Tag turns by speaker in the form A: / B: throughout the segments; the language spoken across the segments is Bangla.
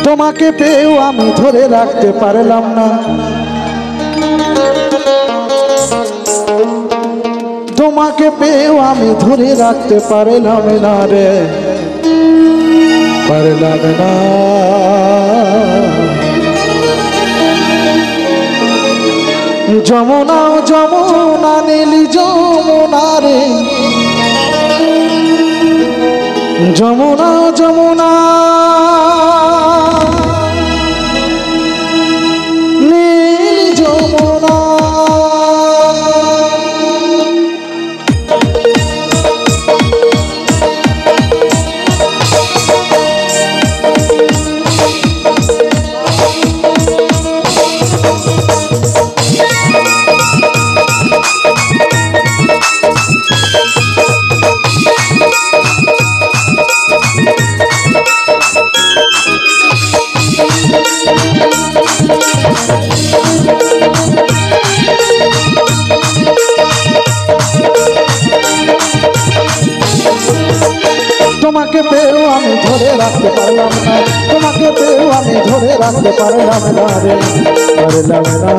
A: তোমাকে পেয়েও আমি ধরে রাখতে পারলাম না, তোমাকে পেয়েও আমি ধরে রাখতে পারলাম না রে, পারলাম না। যমুনা যমুনা নীলি যমুনা রে, যমুনা যমুনা নীলি যমুনা। তোমাকে পেয়েও আমি ধরে রাখতে পারলাম না, তোমাকে পেয়েও আমি ধরে রাখতে পারলাম না রে, পারলাম না।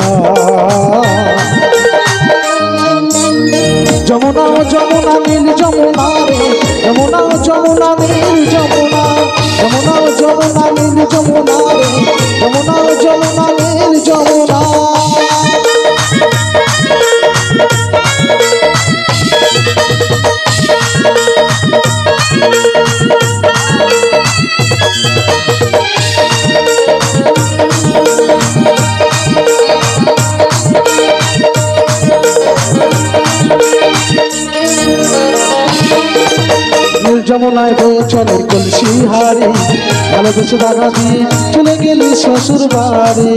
A: যমুনা যমুনা নীল যমুনা রে, যমুনা যমুনা নীল যমুনা, যমুনা যমুনা নীল যমুনা রে, যমুনা যমুনা নীল যমুনা। যমুনায় বয়ে চলে কলসি হারি, ভালোবেসে দাগা দিয়ে চলে গেলি শ্বশুর বাড়ি।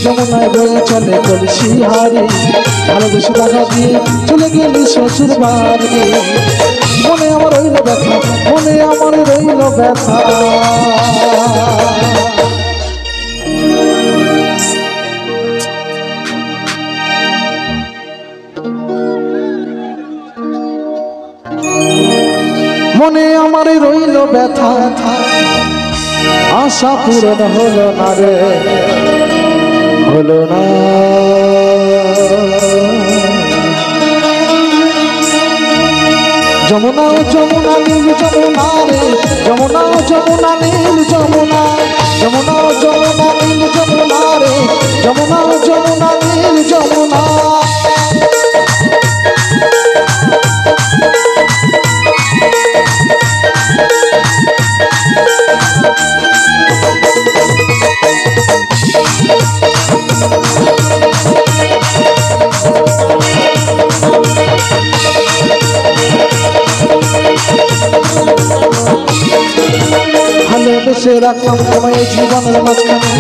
A: যমুনায় বয়ে চলে কলসি হারি, ভালোবেসে দাগা দিয়ে চলে গেলি শ্বশুর বাড়ি। মনে আমার রইল ব্যথা, মনে আমার রইল ব্যথা। মনে আমার রইল ব্যথা, আশা পূরণ হলো না রে, হলো না। যমুনা যমুনা নীল যমুনা রে, যমুনা যমুনা নীল যমুনা, যমুনা যমুনা নীল যমুনা রে, যমুনা যমুনা নীল যমুনা। ভালোবেসে রাখলাম তোমায় জীবনের মাঝখানে,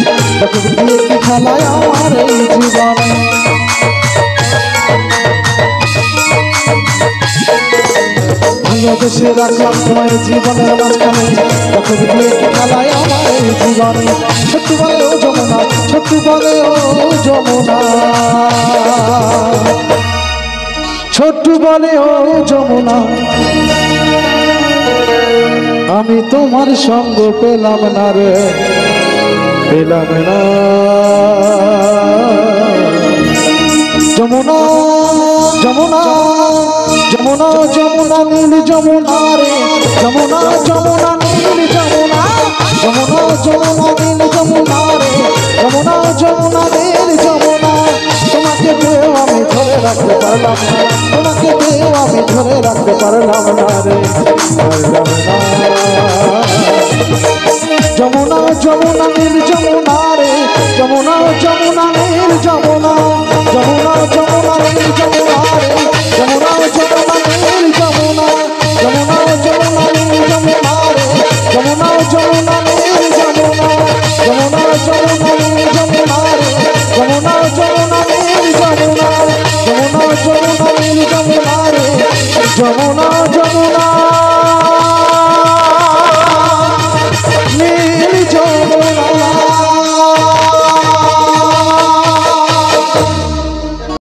A: দেখো দিয়ে কি খেলায় আমার এই জীবনে। ভালোবেসে রাখলাম তোমায় জীবনের মাঝখানে, দেখো দিয়ে কি খেলায় আমার এই জীবনে। ছোট্ট বলে ও যমুনা, ছোট্ট বলে ও যমুনা, ছোট্ট বলে ও যমুনা। আমি তোমার সঙ্গ পেলাম না রে, পেলাম না। যমুনা যমুনা যমুনা যমুনা নীল যমুনা রে, যমুনা যমুনা নীল যমুনা, যমুনা যমুনা নীল যমুনা রে, যমুনা যমুনা নীল যমুনা। তোমাকে পেয়েও আমি ধরে রাখতে পারলাম না, তোমাকে পেয়েও আমি ধরে রাখতে পারলাম না রে, পারলাম না। যমুনা যমুনা নীল যমুনা রে, যমুনা যমুনা নীল যমুনা, যমুনা।